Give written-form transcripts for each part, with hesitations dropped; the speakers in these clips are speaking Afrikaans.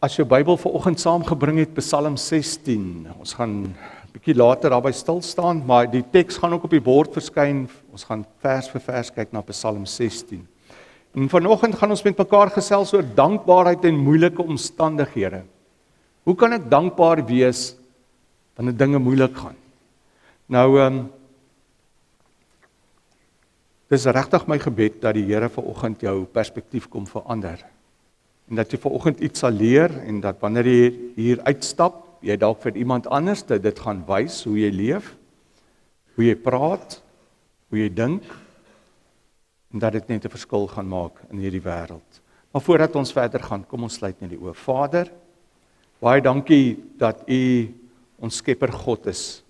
As jou Bybel vanoggend saamgebring het, Psalm 16. Ons gaan 'n bietjie later daarby stil staan, maar die teks gaan ook op die bord verskyn. Ons gaan vers vir vers kyk na Psalm 16. En vanoggend gaan ons met mekaar gesels oor dankbaarheid in moeilike omstandighede. Hoe kan ek dankbaar wees wanneer dinge moeilik gaan? Nou, dis regtig my gebed dat die Here vanoggend jou perspektief kom verander. En dat jy vanoggend iets sal leer en dat wanneer jy hier uitstap, jy dalk vir iemand anders dit gaan wys hoe jy leef, hoe jy praat, hoe jy dink, en dat dit net 'n verskil gaan maak in hierdie wêreld. Maar voordat ons verder gaan, kom ons sluit net die oë. Vader, baie dankie dat U ons Skepper God is.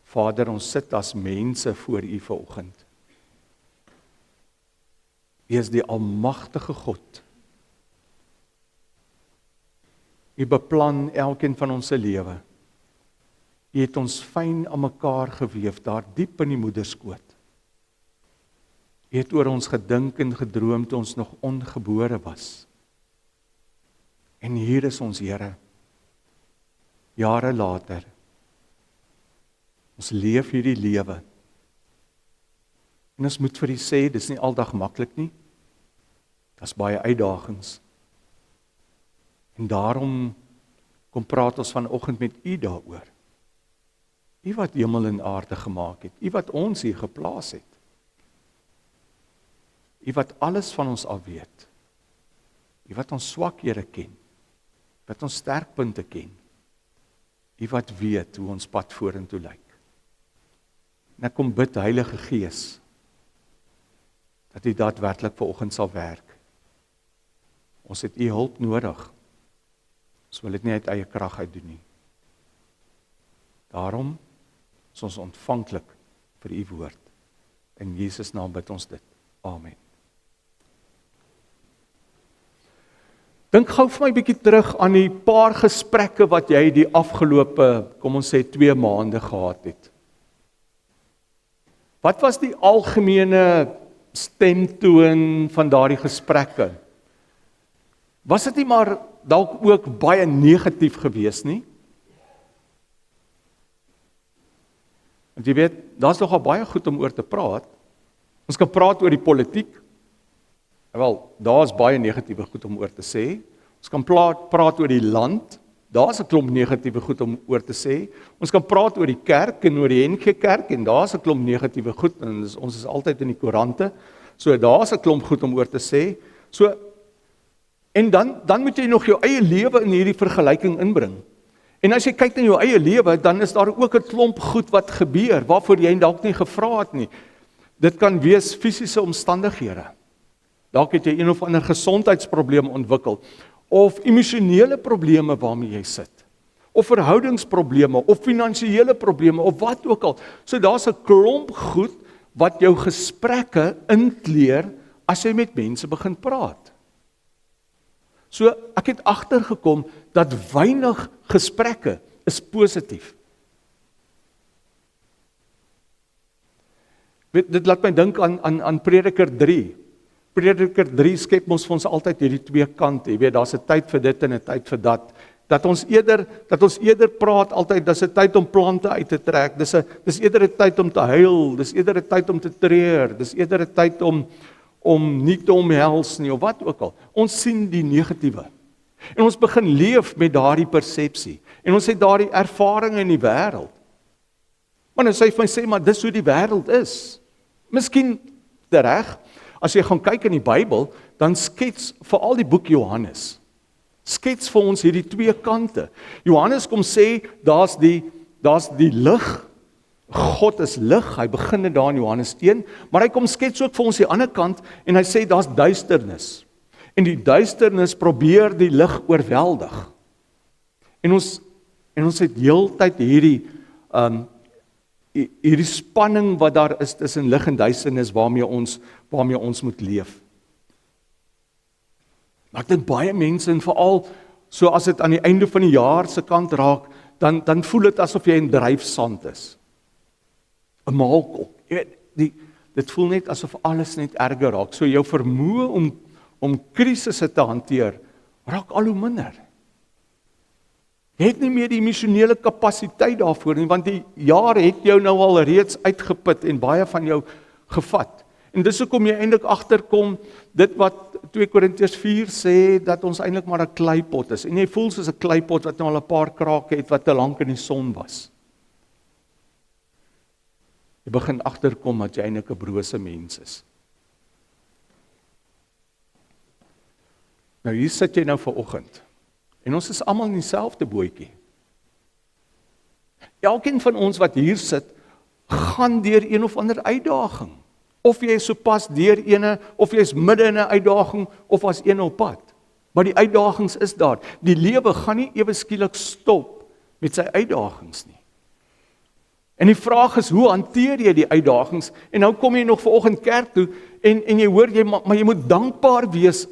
Vader, ons sit as mense voor U vanoggend. U is die almagtige God. U beplan elkeen van ons se lewe. U het ons fyn aan mekaar geweef daar diep in die moederskoot. U het oor ons gedink en gedroom toe ons nog ongebore was. En hier is ons Here. Jare later. Ons leef hierdie lewe. En ons moet vir U sê, dis nie aldag maklik nie. Daar's baie uitdagings. En daarom kom praat ons vanoggend met U daaroor. U wat hemel en aarde gemaak het, U wat ons hier geplaas het. U wat alles van ons af weet. U wat ons swakhede ken, wat ons sterkpunte ken. U wat weet hoe ons pad vorentoe lyk. En ek kom bid, Heilige Gees, dat U daadwerklik vanoggend sal werk. Ons het U hulp nodig. Ons wil dit nie uit eie krag uit doen nie. Daarom is ons ontvanklik vir U woord. In Jesus naam bid ons dit. Amen. Dink gou vir my 'n bietjie terug aan die paar gesprekke wat jy die afgelope, kom ons sê 2 maande gehad het. Wat was die algemene stemtoon van daardie gesprekke? Was dit nie maar dalk ook baie negatief gewees nie? Want jy weet, daar's nogal baie goed om oor te praat. Ons kan praat oor die politiek. Wel, daar's baie negatiewe goed om oor te sê. Ons kan praat oor die land. Daar's 'n klomp negatiewe goed om oor te sê. Ons kan praat oor die kerk en oor die NG Kerk en daar's 'n klomp negatiewe goed en ons is altyd in die koerante. So daar's 'n klomp goed om oor te sê. So en dan moet jy nog jou eie lewe in hierdie vergelyking inbring. En as jy kyk na jou eie lewe, dan is daar ook 'n klomp goed wat gebeur waarvoor jy dalk nie gevra het nie. Dit kan wees fisiese omstandighede. Dalk het jy een of ander gesondheidsprobleem ontwikkel of emosionele probleme waarmee jy sit. Of verhoudingsprobleme of finansiële probleme of wat ook al. So daar's 'n klomp goed wat jou gesprekke inkleer as jy met mense begin praat. So ek het agtergekom dat weinig gesprekke is positief. Dit laat my dink aan Prediker 3. Prediker 3 skep ons vir ons altyd hierdie 2 kante. Jy weet, daar's 'n tyd vir dit en 'n tyd vir dat. Dat ons eerder praat altyd, dis 'n tyd om plante uit te trek. Dis eerder 'n tyd om te huil, dis eerder 'n tyd om te treur, dis eerder 'n tyd om nie te omhels nie of wat ook al. Ons sien die negatiewe. En ons begin leef met daardie persepsie. En ons het daardie ervaring in die wêreld. Maar nou sê hy sê maar dis hoe die wêreld is. Miskien reg. As jy gaan kyk in die Bybel, dan skets veral die boek Johannes. Skets vir ons hierdie 2 kante. Johannes kom sê daar's die lig. God is lig, hy begin dit daar in Johannes 1, maar hy kom skets ook vir ons die ander kant en hy sê daar's duisternis. En die duisternis probeer die lig oorweldig. En ons het heeltyd hierdie spanning wat daar is tussen lig en duisternis waarmee ons moet leef. Maar ek dink baie mense en veral so as dit aan die einde van die jaar se kant raak, dan voel dit asof jy in dryfsand is. 'n maalkop. Jy weet, dit voel net asof alles net erger raak. So jou vermoë om krisisse te hanteer, raak al hoe minder. Jy het nie meer die emosionele kapasiteit daarvoor nie, want die jare het jou nou al reeds uitgeput en baie van jou gevat. En dis hoekom jy eintlik agterkom, dit wat 2 Korintiërs 4 sê, dat ons eintlik maar 'n kleipot is. En jy voel soos 'n kleipot wat nou al 'n paar krake het, wat te lank in die son was. Jy begin agterkom dat jy eintlik 'n brose mens is. Nou hier sit jy nou vanoggend. En ons is almal in dieselfde bootjie. Elkeen van ons wat hier sit, gaan deur een of ander uitdaging. Of jy is sopas deur ene, of jy is midde in 'n uitdaging, of as een op pad. Maar die uitdagings is daar. Die lewe gaan nie ewe skielik stop met sy uitdagings nie. En die vraag is, hoe hanteer jy die uitdagings? En nou kom jy nog vanoggend kerk toe, en jy hoor, maar jy moet dankbaar wees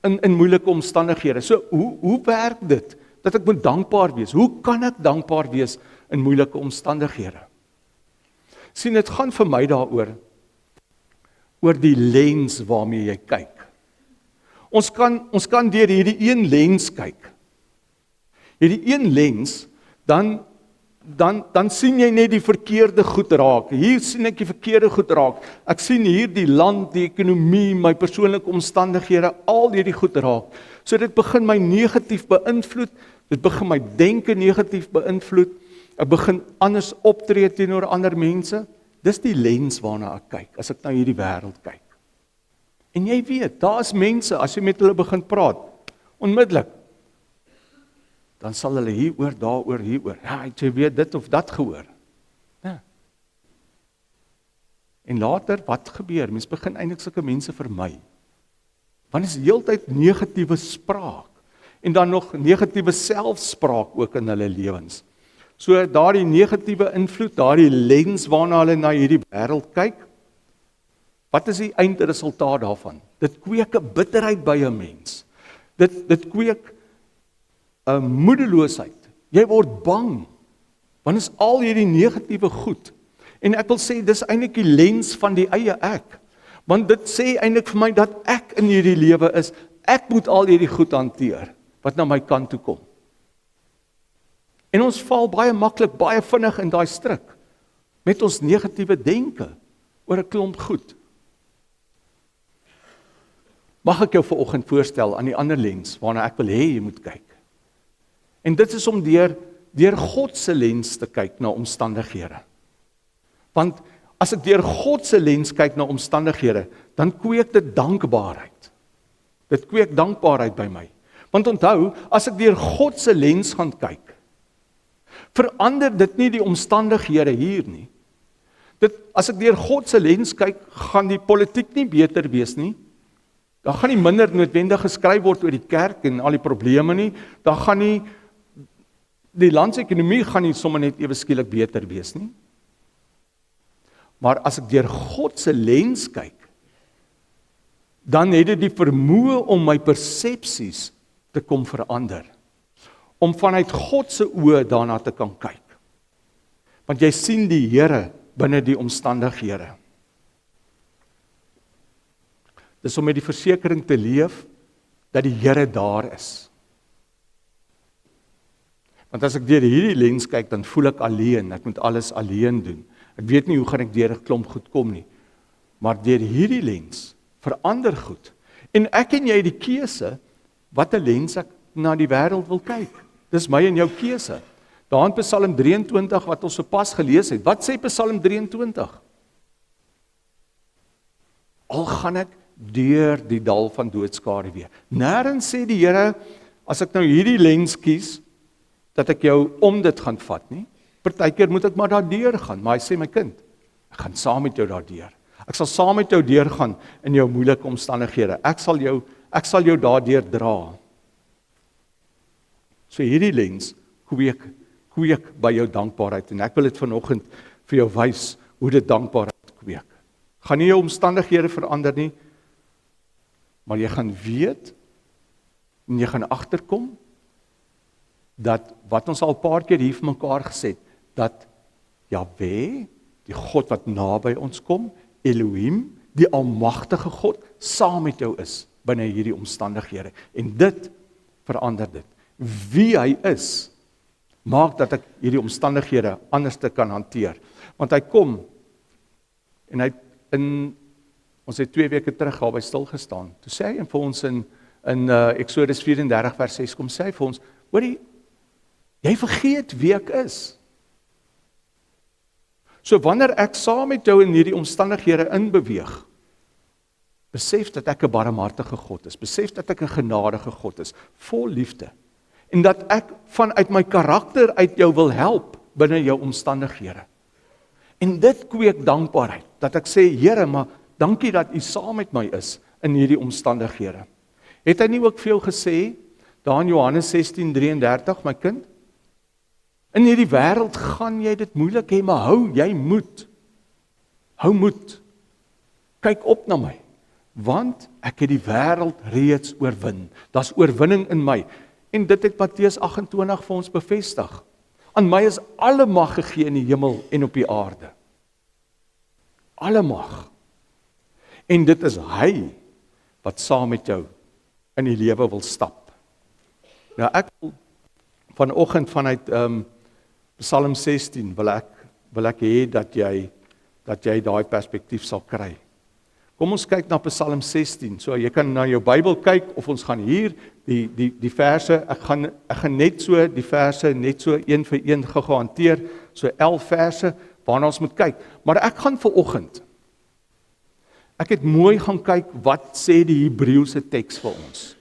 in moeilike omstandighede. So, hoe werk dit, dat ek moet dankbaar wees? Hoe kan ek dankbaar wees in moeilike omstandighede? Sien, dit gaan vir my daaroor, oor die lens waarmee jy kyk. Ons kan deur hierdie een lens kyk. Hierdie een lens, dan sien jy net die verkeerde goed raak. Hier sien ek die verkeerde goed raak. Ek sien hier die land, die ekonomie, my persoonlike omstandighede, al hierdie goed raak. So dit begin my negatief beïnvloed, dit begin my denke negatief beïnvloed, ek begin anders optree teenoor ander mense. Dis die lens waarna ek kyk, as ek na hierdie wêreld kyk. En jy weet, daar is mense, as jy met hulle begin praat, onmiddellik, dan sal hulle hieroor, daaroor, hieroor. Ja, het jy weet dit of dat gehoor? Ja. En later, wat gebeur? Mens begin eintlik sulke mense vermy. Want is heeltyd negatiewe spraak. En dan nog negatiewe selfspraak ook in hulle lewens. So daardie negatiewe invloed, daardie lens waarna hulle na hierdie wêreld kyk, wat is die eindresultaat daarvan? Dit kweek 'n bitterheid by 'n mens. Dit kweek 'n moedeloosheid. Jy word bang, want is al hierdie negatiewe goed. En ek wil sê, dis eintlik die lens van die eie ek. Want dit sê eintlik vir my dat ek in hierdie lewe is, ek moet al hierdie goed hanteer, wat na my kant toe kom. En ons val baie maklik, baie vinnig in daai struik, met ons negatiewe denke, oor 'n klomp goed. Mag ek jou vanoggend voorstel aan die ander lens, waarna ek wil hê jy moet kyk. En dit is om deur God se lens te kyk na omstandighede. Want as ek deur God se lens kyk na omstandighede, dan kweek dit dankbaarheid. Dit kweek dankbaarheid by my. Want onthou, as ek deur God se lens gaan kyk, verander dit nie die omstandighede hier nie. As ek deur God se lens kyk, gaan die politiek nie beter wees nie. Dan gaan nie minder noodwendig geskryf word oor die kerk en al die probleme nie. Dan gaan nie die landsekonomie gaan nie sommer net ewe skielik beter wees nie. Maar as ek deur God se lens kyk, dan het dit die vermoë om my persepsies te kom verander. Om vanuit God se oë daarna te kan kyk. Want jy sien die Here binne die omstandighede. Dis om met die versekering te leef dat die Here daar is. Want as ek deur hierdie lens kyk, dan voel ek alleen, ek moet alles alleen doen. Ek weet nie hoe gaan ek deur 'n klomp goed kom nie. Maar deur hierdie lens verander goed. En ek en jy het die keuse wat 'n lens ek na die wêreld wil kyk. Dis my en jou keuse. Daar in Psalm 23 wat ons sopas gelees het. Wat sê Psalm 23? Al gaan ek deur die dal van doodskare weer. Nêrens sê die Here, as ek nou hierdie lens kies, dat ek jou om dit gaan vat nie. Partykeer moet ek maar daardeur gaan, maar hy sê my kind, ek gaan saam met jou daardeur. Ek sal saam met jou deurgaan in jou moeilike omstandighede. Ek sal jou daardeur dra. So hierdie lens kweek by jou dankbaarheid en ek wil dit vanoggend vir jou wys hoe dit dankbaarheid kweek. Gaan nie jou omstandighede verander nie, maar jy gaan weet en jy gaan agterkom dat wat ons al 'n paar keer hier vir mekaar gesê het, dat Jahwe, die God wat naby ons kom, Elohim, die almagtige God, saam met jou is binne hierdie omstandighede. En dit verander dit. Wie hy is, maak dat ek hierdie omstandighede anders te kan hanteer. Want hy kom, en hy ons het 2 weke terug al by stil gestaan. Toe sê hy vir ons in Exodus 34 vers 6, kom sê hy vir ons, hoorie, jy vergeet wie ek is. So wanneer ek saam met jou in hierdie omstandighede inbeweeg, besef dat ek 'n barmhartige God is, besef dat ek 'n genadige God is, vol liefde, en dat ek vanuit my karakter uit jou wil help binne jou omstandighede. En dit kweek dankbaarheid, dat ek sê, Here, maar dankie dat U saam met my is in hierdie omstandighede. Het hy nie ook vir jou gesê, daar in Johannes 16:33, my kind, in hierdie wêreld gaan jy dit moeilik hê, maar jy moed. Hou moed. Kyk op na my, want ek het die wêreld reeds oorwin. Daar's oorwinning in my. En dit het Matteus 28 vir ons bevestig. Aan my is alle mag gegee in die hemel en op die aarde. Alle mag. En dit is hy wat saam met jou in die lewe wil stap. Nou ek wil vanoggend vanuit Psalm 16 wil ek hê dat jy daai perspektief sal kry. Kom ons kyk na Psalm 16. So jy kan na jou Bybel kyk of ons gaan hier die verse, ek gaan net so die verse net so een vir een hanteer, so 11 verse waarna ons moet kyk. Maar ek gaan vanoggend ek het mooi gaan kyk wat sê die Hebreëse teks vir ons.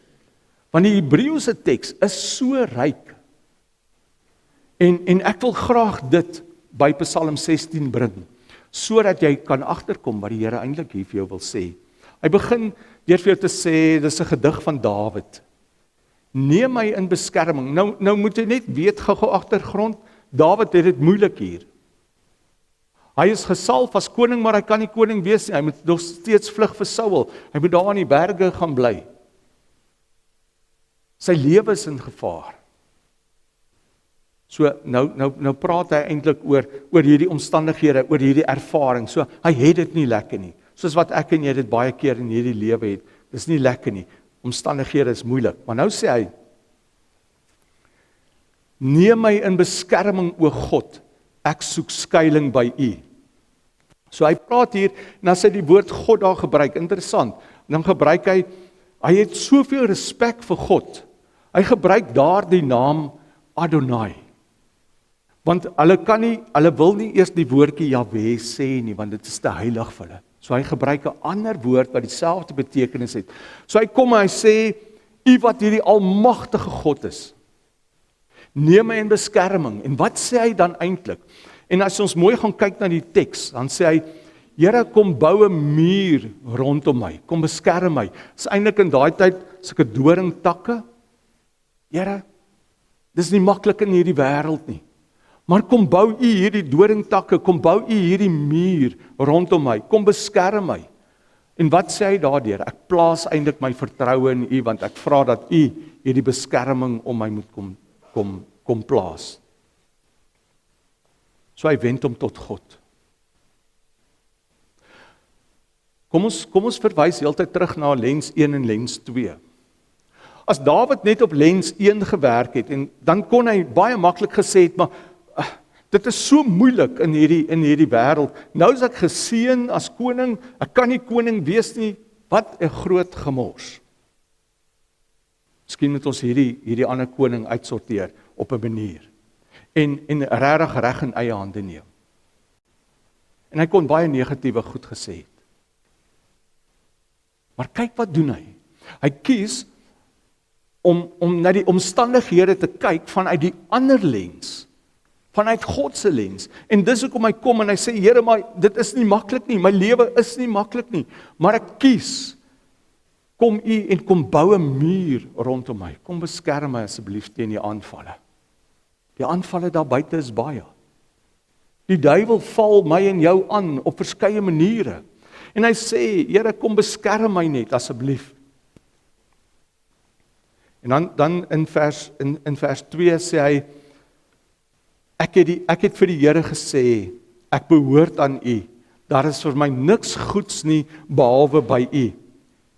Want die Hebreëse teks is so ryk. En ek wil graag dit by Psalm 16 bring, sodat jy kan agterkom wat die Here eintlik hier vir jou wil sê. Hy begin deur vir jou te sê, dis 'n gedig van Dawid. Neem my in beskerming. Nou moet jy net weet, gou agtergrond, Dawid het dit moeilik hier. Hy is gesalf as koning, maar hy kan nie koning wees nie. Hy moet nog steeds vlug vir Saul. Hy moet daar in die berge gaan bly. Sy lewe is in gevaar. So nou praat hy eintlik oor hierdie omstandighede, oor hierdie ervaring. So hy het dit nie lekker nie. Soos wat ek en jy dit baie keer in hierdie lewe het. Dis nie lekker nie. Omstandighede is moeilik. Maar nou sê hy, neem my in beskerming, o God, ek soek skuiling by U. So hy praat hier, en as hy die woord God daar gebruik, interessant, dan gebruik hy het soveel respek vir God. Hy gebruik daar die naam Adonai. Want hulle wil nie eers die woordjie Jahwe sê nie, want dit is te heilig vir hulle. So hy gebruik 'n ander woord wat dieselfde betekenis het. So hy kom en hy sê, U wat hierdie almagtige God is, neem my in beskerming. En wat sê hy dan eintlik? En as ons mooi gaan kyk na die teks, dan sê hy, Here, kom bou 'n muur rondom my, kom beskerm my. Dis eintlik in daai tyd sulke doringtakke. Here, dis nie maklik in hierdie wêreld nie. Maar kom bou U hierdie doringtakke, kom bou U hierdie muur rondom my, kom beskerm my. En wat sê hy daardeur? Ek plaas eintlik my vertroue in U, want ek vra dat U hierdie beskerming om my moet kom plaas. So hy wend hom tot God. Kom ons verwys heeltyd terug na lens 1 en lens 2. As Dawid net op lens 1 gewerk het, en dan kon hy baie maklik gesê het, maar dit is so moeilik in hierdie wêreld. Nou is ek geseën as koning, ek kan nie koning wees nie. Wat 'n groot gemors. Miskien moet ons hierdie ander koning uitsorteer op 'n manier. En regtig reg in eie hande neem. En hy kon baie negatiewe goed gesê het. Maar kyk wat doen hy. Hy kies om na die omstandighede te kyk vanuit die ander lens. Vanuit God se lens. En dis hoekom hy kom en hy sê, Here, maar dit is nie maklik nie. My lewe is nie maklik nie. Maar ek kies, kom U en kom bou 'n muur rondom my. Kom beskerm my asseblief teen die aanvalle. Die aanvalle daar buite is baie. Die duiwel val my en jou aan op verskeie maniere. En hy sê, Here, kom beskerm my net asseblief. En dan in vers 2 sê hy, ek het vir die Here gesê, ek behoort aan U. Daar is vir my niks goeds nie behalwe by U.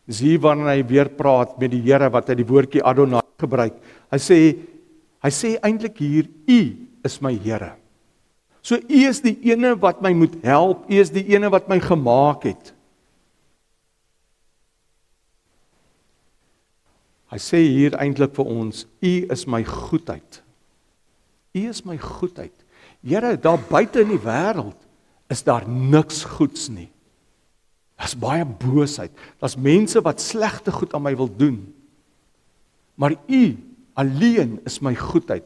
Dis hier wanneer hy weer praat met die Here wat hy die woordjie Adonai gebruik. Hy sê eintlik hier, U is my Here. So U is die ene wat my moet help, U is die ene wat my gemaak het. Hy sê hier eintlik vir ons, U is my goedheid. U is my goedheid. Here, daar buite in die wêreld is daar niks goeds nie. Daar's baie boosheid. Daar's mense wat slegte goed aan my wil doen. Maar U alleen is my goedheid.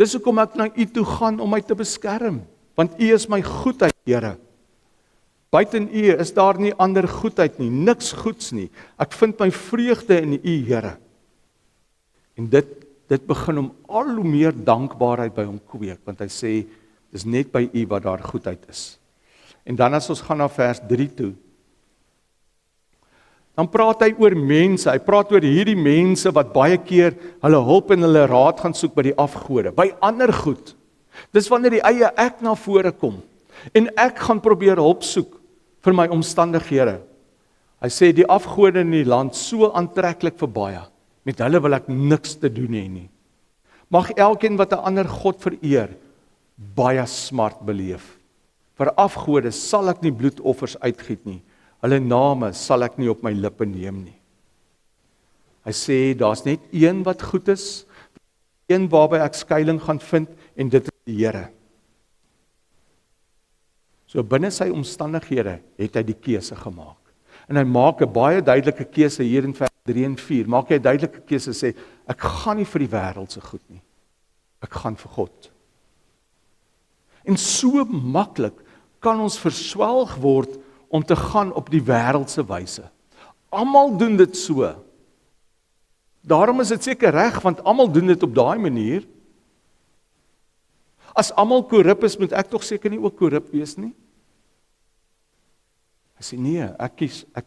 Dis hoekom ek na U toe gaan om my te beskerm, want U is my goedheid, Here. Buiten U is daar nie ander goedheid nie, niks goeds nie. Ek vind my vreugde in U, Here. En dit begin om al hoe meer dankbaarheid by hom kweek, want hy sê, dis net by U wat daar goedheid is. En dan as ons gaan na vers 3 toe, dan praat hy oor mense, hy praat oor hierdie mense wat baie keer hulle hulp en hulle raad gaan soek by die afgode, by ander goed. Dis wanneer die eie ek na vore kom, en ek gaan probeer hulp soek vir my omstandighede. Hy sê die afgode in die land so aantreklik vir baie, met hulle wil ek niks te doen hê nie. Mag elkeen wat 'n ander God vereer, baie smart beleef. Vir afgode sal ek nie bloedoffers uitgiet nie, hulle name sal ek nie op my lippe neem nie. Hy sê, daar's net een wat goed is, een waarby ek skuiling gaan vind, en dit is die Here. So binne sy omstandighede het hy die keuse gemaak. En hy maak 'n baie duidelike keuse hier in vers 3 en 4. Maak hy 'n duidelike keuse, sê, ek gaan nie vir die wêreld se goed nie. Ek gaan vir God. En so maklik kan ons verswelg word om te gaan op die wêreldse wyse. Almal doen dit so. Daarom is dit seker reg, want almal doen dit op daai manier. As almal korrup is, moet ek tog seker nie ook korrup wees nie. Hy sê nee, ek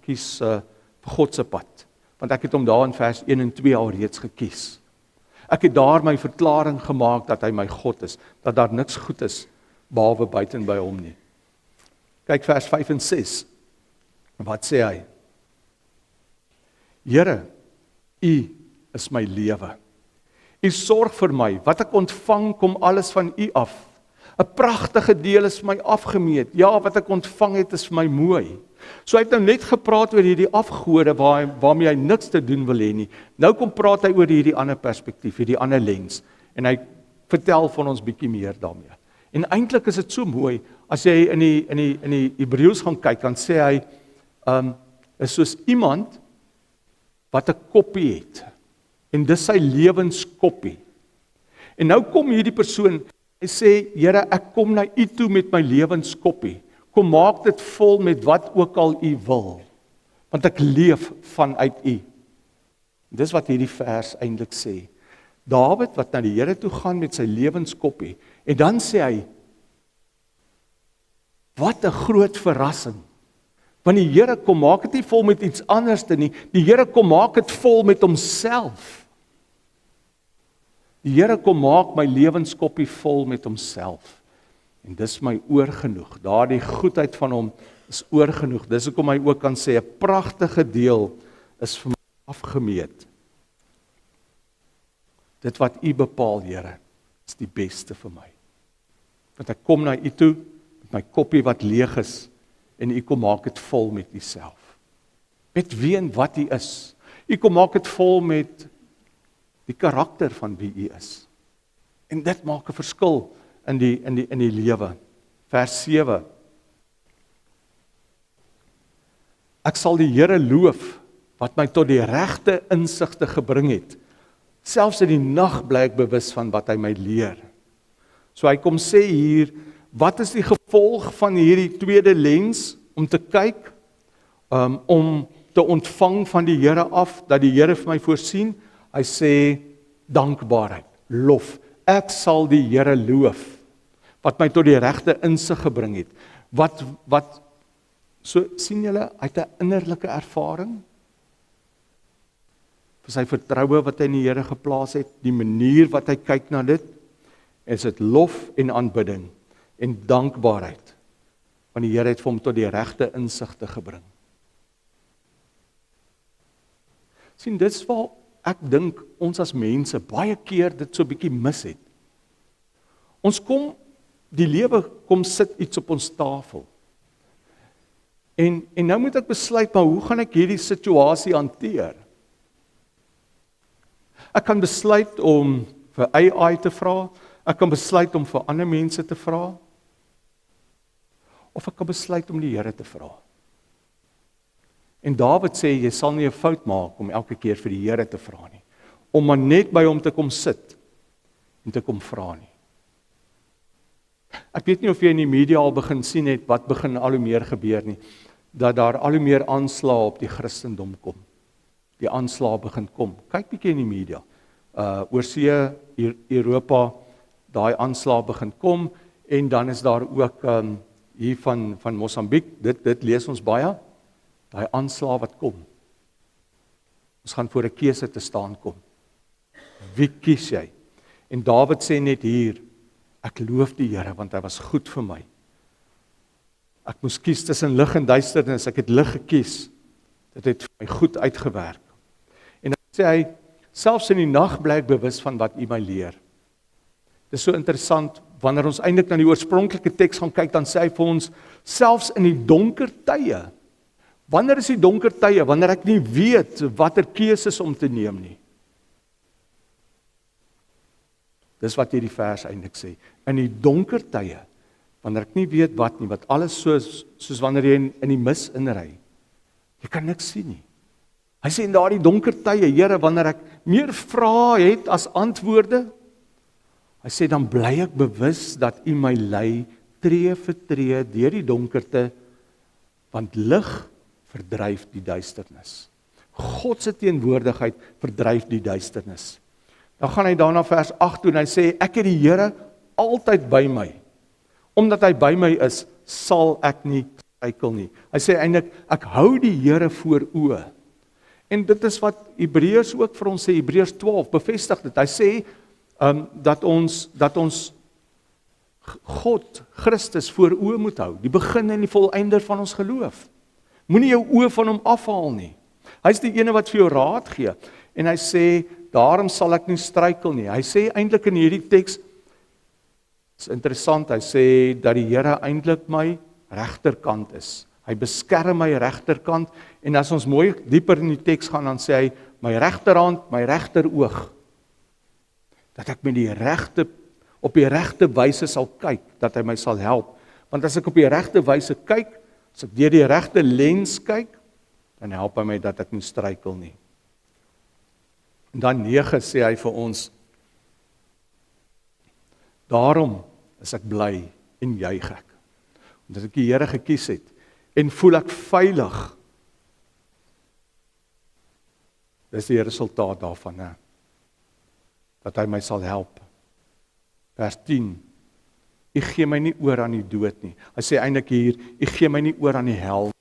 kies vir God se pad, want ek het hom daar in vers 1 en 2 al reeds gekies. Ek het daar my verklaring gemaak dat hy my God is, dat daar niks goed is behalwe buiten by hom nie. Kyk vers 5 en 6. Wat sê hy? Here, U is my lewe. U sorg vir my, wat ek ontvang kom alles van U af. 'n Pragtige deel is vir my afgemeet. Ja, wat ek ontvang het is vir my mooi. So hy het nou net gepraat oor hierdie afgode waarmee hy niks te doen wil hê nie. Nou kom praat hy oor hierdie ander perspektief, hierdie ander lens, en hy vertel van ons bietjie meer daarmee. En eintlik is dit so mooi as jy in die Hebreëus gaan kyk, dan sê hy is soos iemand wat 'n koppie het. En dis sy lewenskoppie. En nou kom hierdie persoon, hy sê, Here, ek kom na U toe met my lewenskoppie. Kom maak dit vol met wat ook al U wil. Want ek leef vanuit U. Dis wat hierdie vers eintlik sê. Dawid wat na die Here toe gaan met sy lewenskoppie. En dan sê hy, wat 'n groot verrassing. Want die Here kom maak dit nie vol met iets anders nie. Die Here kom maak dit vol met homself. Die Here kom maak my lewenskoppie vol met homself. En dis my oorgenoeg. Daardie goedheid van hom is oorgenoeg. Dis hoekom hy ook kan sê 'n pragtige deel is vir my afgemeet. Dit wat U bepaal, Here, is die beste vir my. Want ek kom na U toe met my koppie wat leeg is en U kom maak dit vol met U self. Met wie en wat U is. U kom maak dit vol met die karakter van wie U is. En dit maak 'n verskil in die lewe. Vers 7. Ek sal die Here loof wat my tot die regte insigte gebring het. Selfs in die nag bly ek bewus van wat hy my leer. So hy kom sê hier, wat is die gevolg van hierdie tweede lens om te kyk, om te ontvang van die Here af, dat die Here vir my voorsien? Hy sê dankbaarheid, lof. Ek sal die Here loof wat my tot die regte insig gebring het. Wat so sien julle, hy het 'n innerlike ervaring vir sy vertroue wat hy in die Here geplaas het, die manier wat hy kyk na dit, is dit lof en aanbidding en dankbaarheid. Want die Here het vir hom tot die regte insigte gebring. Sien, dis waar ek dink ons as mense baie keer dit so 'n bietjie mis het. Ons kom, die lewe kom sit iets op ons tafel. En nou moet ek besluit, maar hoe gaan ek hierdie situasie hanteer? Ek kan besluit om vir AI te vra, ek kan besluit om vir ander mense te vra, of ek kan besluit om die Here te vra. En Dawid sê, jy sal nie 'n fout maak om elke keer vir die Here te vra nie, om maar net by hom te kom sit en te kom vra nie. Ek weet nie of jy in die media al begin sien het, wat begin al hoe meer gebeur nie, dat daar al hoe meer aanslae op die Christendom kom. Die aanslae begin kom. Kyk bietjie in die media. Oorsee, Europa, daai aanslae begin kom, en dan is daar ook hier van Mosambiek, dit lees ons baie, daai aanslae wat kom. Ons gaan voor 'n keuse te staan kom. Wie kies jy? En Dawid sê net hier, ek loof die Here, want hy was goed vir my. Ek moes kies tussen lig en duisternis, ek het lig gekies. Dit het vir my goed uitgewerk. En dan sê hy, selfs in die nag bly ek bewus van wat U my leer. Dit is so interessant, wanneer ons eintlik na die oorspronklike teks gaan kyk, dan sê hy vir ons, selfs in die donker tye. Wanneer is die donker tye? Wanneer ek nie weet watter keuses om te neem nie. Dis wat hierdie vers eintlik sê. In die donker tye, wanneer ek nie weet wat nie, wat alles soos wanneer jy in die mis inry. Jy kan niks sien nie. Hy sê in daardie donker tye, Here, wanneer ek meer vrae het as antwoorde, hy sê dan bly ek bewus dat U my lei tree vir tree deur die donkerte, want lig verdryf die duisternis. God se teenwoordigheid verdryf die duisternis. Dan gaan hy daarna vers 8 toe en hy sê, ek het die Here altyd by my. Omdat hy by my is, sal ek nie struikel nie. Hy sê eintlik, ek hou die Here voor oë. En dit is wat Hebreërs ook vir ons sê, Hebreërs 12 bevestig dit. Hy sê dat ons God, Christus voor oë moet hou, die begin en die volëinder van ons geloof. Moenie jou oë van hom afhaal nie. Hy is die ene wat vir jou raad gee. En hy sê, daarom sal ek nie struikel nie. Hy sê eintlik in hierdie teks, is interessant, hy sê dat die Here eintlik my regterkant is. Hy beskerm my regterkant, en as ons mooi dieper in die teks gaan, dan sê hy, my regterhand, my regteroog, dat ek met op die regte wyse sal kyk, dat hy my sal help. Want as ek op die regte wyse kyk, as ek deur die regte lens kyk, dan help hy my dat ek nie struikel nie. En dan 9 sê hy vir ons, daarom is ek bly en juig ek, omdat ek die Here gekies het, en voel ek veilig. Dis die resultaat daarvan, hè? Dat hy my sal help. Vers 10, U gee my nie oor aan die dood nie. Hy sê eintlik hier, U gee my nie oor aan die hel,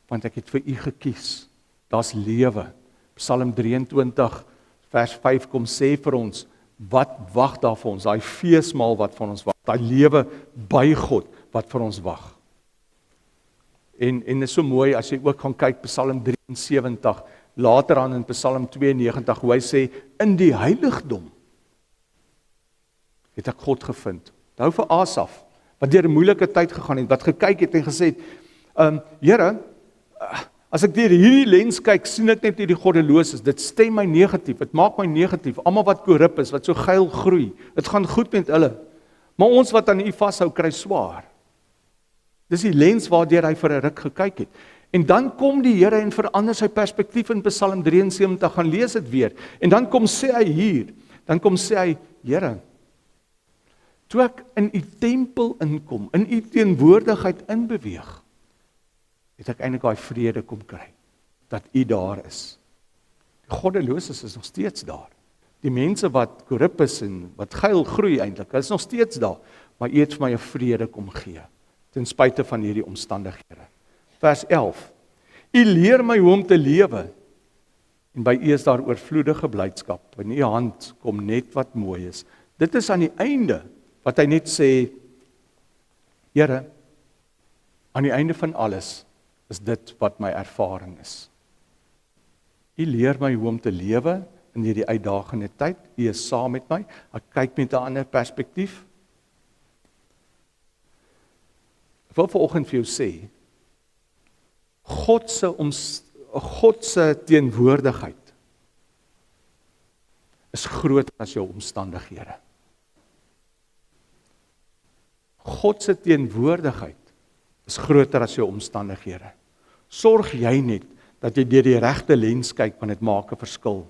want ek het vir U gekies. Daar's lewe. Psalm 23 vers 5 kom sê vir ons, wat wag daar vir ons? Daai feesmaal wat van ons wag, daai lewe by God wat vir ons wag. En dit is so mooi as jy ook gaan kyk Psalm 73, later aan in Psalm 92, hoe hy sê, in die heiligdom het ek God gevind. Hou vir Asaf, wat deur 'n moeilike tyd gegaan het, wat gekyk het en gesê het, Here, as ek deur hierdie lens kyk, sien ek net hierdie goddeloses, dit stem my negatief, dit maak my negatief, almal wat korrup is, wat so geil groei, dit gaan goed met hulle, maar ons wat aan U vashou, kry swaar. Dis die lens waardeur hy vir 'n ruk gekyk het. En dan kom die Here en verander sy perspektief in Psalm 73, gaan lees dit weer, en dan kom sê hy hier, Here, toe ek in U tempel inkom, in U teenwoordigheid inbeweeg, het ek eintlik daai vrede kom kry, dat U daar is. Die goddeloses is nog steeds daar. Die mense wat korrup is en wat geil groei eintlik, hulle is nog steeds daar, maar U het vir my 'n vrede kom gee, ten spyte van hierdie omstandighede. Vers 11, U leer my hoe om te lewe, en by U is daar oorvloedige blydskap, in U hand kom net wat mooi is. Dit is aan die einde, wat hy net sê, Here, aan die einde van alles, is dit wat my ervaring is. U leer my hoe om te lewe in hierdie uitdagende tyd. U is saam met my. Ek kyk met 'n ander perspektief. Ek wil vanoggend vir jou sê, God se teenwoordigheid is groter as jou omstandighede. God se teenwoordigheid is groter as jou omstandighede. Sorg jy net dat jy deur die regte lens kyk, want dit maak 'n verskil.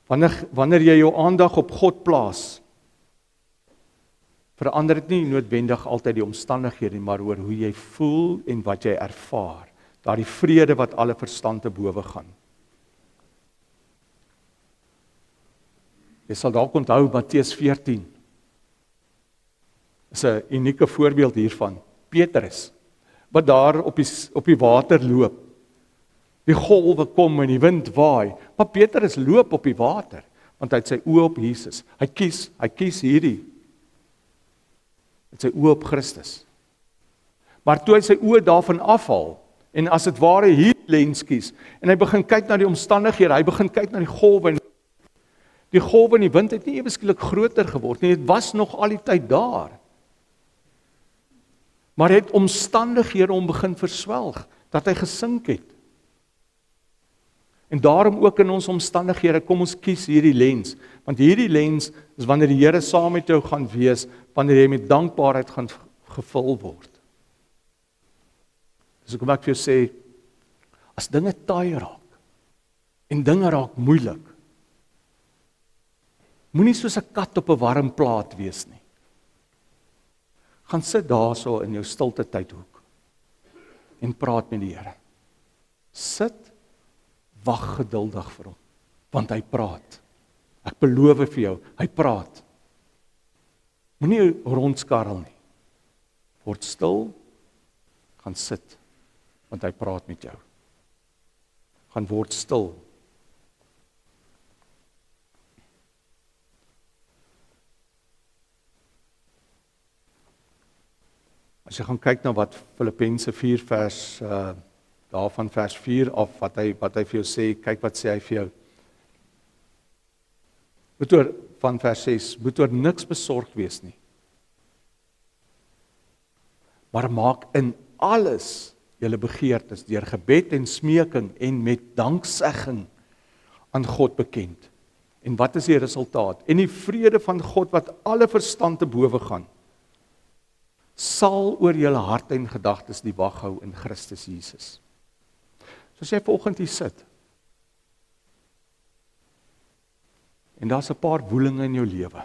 Wanneer jy jou aandag op God plaas, verander dit nie noodwendig altyd die omstandighede, maar oor hoe jy voel en wat jy ervaar. Daardie vrede wat alle verstand te bowe gaan. Jy sal dalk onthou Matteus 14. Is 'n unieke voorbeeld hiervan. Petrus, wat daar op die water loop. Die golwe kom en die wind waai, maar Petrus loop op die water, want hy het sy oë op Jesus. Hy kies hierdie. Met sy oë op Christus. Maar toe hy sy oë daarvan afhaal, en as dit ware hier lens kies, en hy begin kyk na die omstandighede, hy begin kyk na die golwe, en die wind het nie ewe skielik groter geword nie, dit was nog al die tyd daar. Maar het omstandighede hom begin verswelg, dat hy gesink het. En daarom ook in ons omstandighede, kom ons kies hierdie lens, want hierdie lens is wanneer die Here saam met jou gaan wees, wanneer jy met dankbaarheid gaan gevul word. Dus ek wil vir jou sê, as dinge taai raak, en dinge raak moeilik, moenie soos 'n kat op 'n warm plaat wees nie. Gaan sit daarso in jou stilte tydhoek, en praat met die Here. Sit, wag geduldig vir hom, want hy praat. Ek beloof vir jou, hy praat. Moenie rondskarrel nie. Word stil, gaan sit, want hy praat met jou. Gaan word stil. As jy gaan kyk na wat Filippense 4 vers daarvan vers 4 af wat hy vir jou sê, kyk wat sê hy vir jou. Moet oor van vers 6, moet oor niks besorgd wees nie. Maar maak in alles julle begeertes deur gebed en smeking en met danksegging aan God bekend. En wat is die resultaat? En die vrede van God wat alle verstand te bowe gaan, sal oor julle harte en gedagtes die wag hou in Christus Jesus. So as jy vanoggend hier sit, en daar's 'n paar woelinge in jou lewe,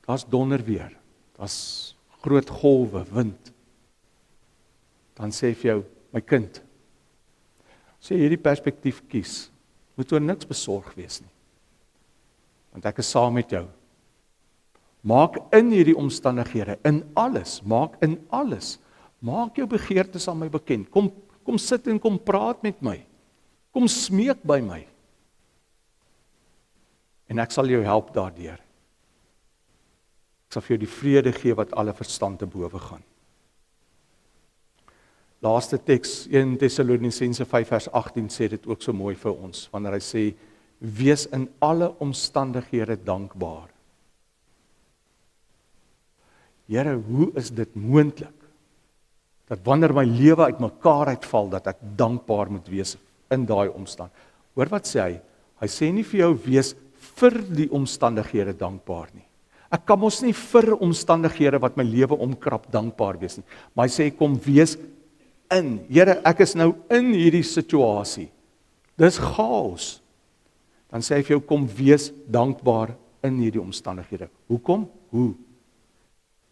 daar's donderweer, daar's groot golwe, wind, dan sê vir jou, my kind, as jy hierdie perspektief kies, moet oor niks besorg wees nie, want ek is saam met jou. Maak in hierdie omstandighede, in alles, maak jou begeertes aan my bekend, kom sit en kom praat met my, kom smeek by my, en ek sal jou help daardeur. Ek sal vir jou die vrede gee wat alle verstand te bowe gaan. Laaste teks, 1 Tessalonisense 5 vers 18 sê dit ook so mooi vir ons, wanneer hy sê, wees in alle omstandighede dankbaar. Here, hoe is dit moontlik, dat wanneer my lewe uitmekaar uitval, dat ek dankbaar moet wees in daai omstand? Hoor wat sê hy? Hy sê nie vir jou, wees vir die omstandighede dankbaar nie. Ek kan mos nie vir omstandighede wat my lewe omkrap dankbaar wees nie, maar hy sê, kom wees in. Here, ek is nou in hierdie situasie. Dis chaos. Dan sê hy vir jou, kom wees dankbaar in hierdie omstandighede. Hoekom? Hoe?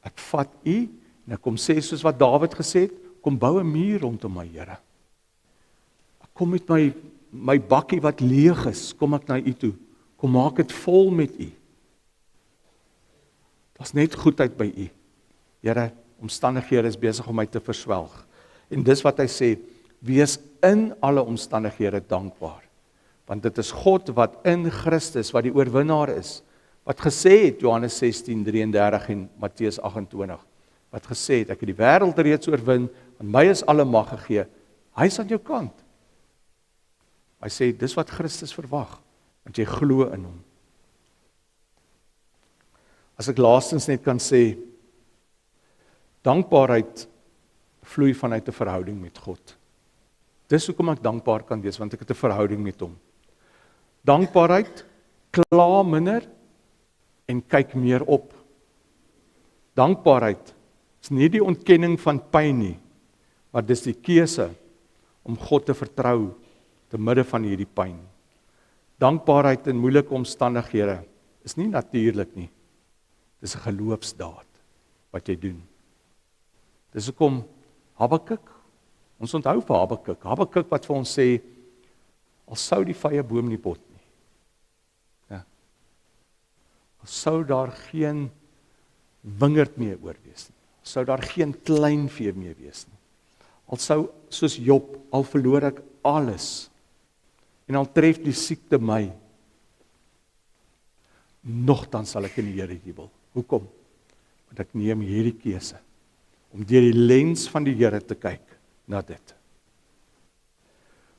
Ek vat u, en ek kom sê, soos wat Dawid gesê het, kom bou 'n muur rondom my, Here. Ek kom met my bakkie wat leeg is, kom ek na u toe. Kom maak dit vol met u. Daar's net goedheid by u. Here, omstandighede is besig om my te verswelg. En dis wat hy sê, wees in alle omstandighede dankbaar. Want dit is God wat in Christus, wat die oorwinnaar is, wat gesê het, Johannes 16:33 en Matteus 28, wat gesê het, ek het die wêreld reeds oorwin, aan my is alle mag gegee, hy is aan jou kant. Hy sê, dis wat Christus verwag, want jy glo in hom. As ek laastens net kan sê, dankbaarheid vloei vanuit 'n verhouding met God. Dis hoekom ek dankbaar kan wees, want ek het 'n verhouding met hom. Dankbaarheid, kla minder en kyk meer op. Dankbaarheid is nie die ontkenning van pyn nie, maar dis die keuse om God te vertrou te midde van hierdie pyn. Dankbaarheid in moeilike omstandighede is nie natuurlik nie. Dis 'n geloofsdaad wat jy doen. Dis hoekom Habakuk, ons onthou vir Habakuk wat vir ons sê, al sou die vye boom nie bot nie. Ja. Al sou daar geen wingerd meer oor wees nie. Al sou daar geen kleinvee meer wees nie. Al sou, soos Job, al verloor ek alles, en al tref die siekte my, nogtans sal ek in die Here jubel. Hoekom? Want ek neem hierdie keuse, om deur die lens van die Here te kyk na dit.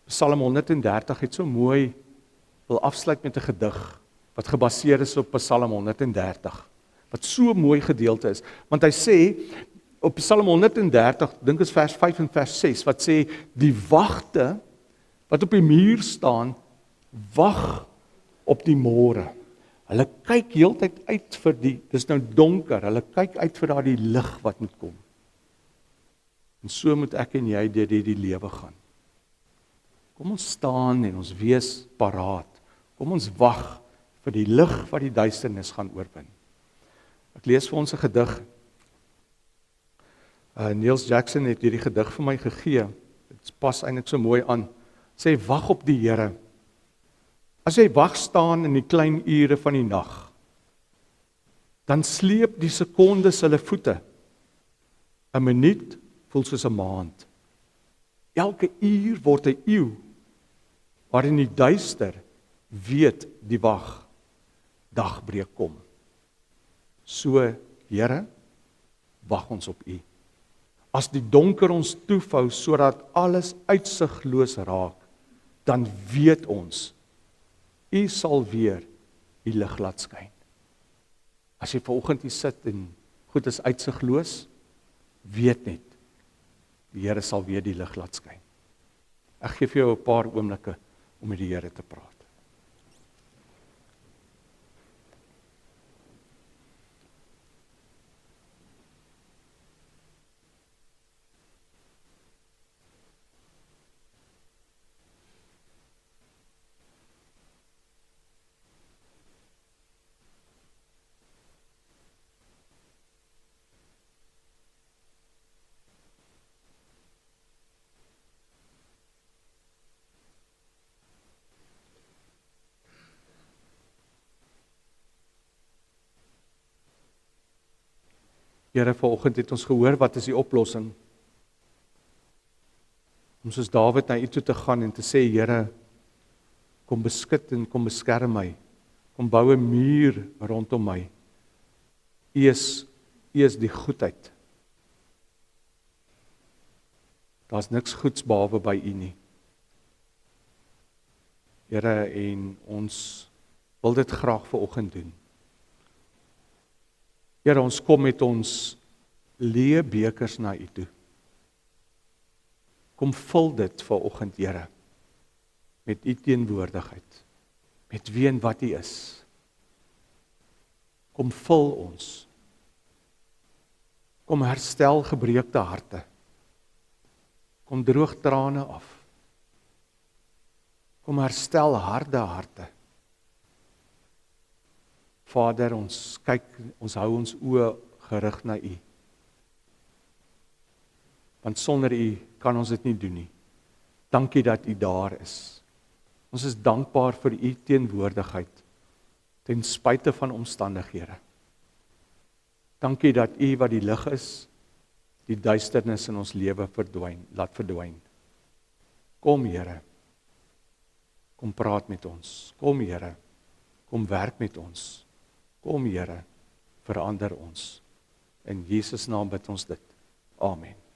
Psalm 130 het so mooi, wil afsluit met 'n gedig, wat gebaseer is op Psalm 130, wat so mooi gedeelte is, want hy sê, op Psalm 130, dink is vers 5 en vers 6, wat sê, die wagte, wat op die muur staan, wag op die môre. Hulle kyk heeltyd uit vir dis nou donker, hulle kyk uit vir daardie lig wat moet kom. En so moet ek en jy deur hierdie lewe gaan. Kom ons staan en ons wees paraat. Kom ons wag vir die lig wat die duisternis gaan oorwin. Ek lees vir ons 'n gedig. Niels Jackson het hierdie gedig vir my gegee. Dit pas eintlik so mooi aan. Sê, wag op die Here. As jy wag staan in die klein ure van die nag, dan sleep die sekondes hulle voete. 'n Minuut voel soos 'n maand. Elke uur word 'n eeu, waarin die duister weet die dagbreek kom. So, Here, wag ons op U. As die donker ons toevou, sodat alles uitsigloos raak, dan weet ons, U sal weer U lig laat skyn. As jy vanoggend hier sit en goed is uitsigloos, weet net, die Here sal weer die lig laat skyn. Ek gee vir jou 'n paar oomblikke om met die Here te praat. Here, vanoggend het ons gehoor wat is die oplossing. Om soos Dawid na U toe te gaan en te sê, Here, kom beskut en kom beskerm my. Kom bou 'n muur rondom my. U is die goedheid. Daar's niks goeds behalwe by U nie. Here, en ons wil dit graag vanoggend doen. Here, ons kom met ons leë bekers na U toe. Kom vul dit vanoggend, Here, met U teenwoordigheid, met wie en wat U is. Kom vul ons. Kom herstel gebreekte harte. Kom droog trane af. Kom herstel harde harte. Vader, ons hou ons oë gerig na U. Want sonder U kan ons dit nie doen nie. Dankie dat U daar is. Ons is dankbaar vir U teenwoordigheid, ten spyte van omstandighede. Dankie dat U wat die lig is, die duisternis in ons lewe laat verdwyn. Kom, Here. Kom praat met ons. Kom, Here. Kom werk met ons. Kom, Here, verander ons. In Jesus naam bid ons dit. Amen.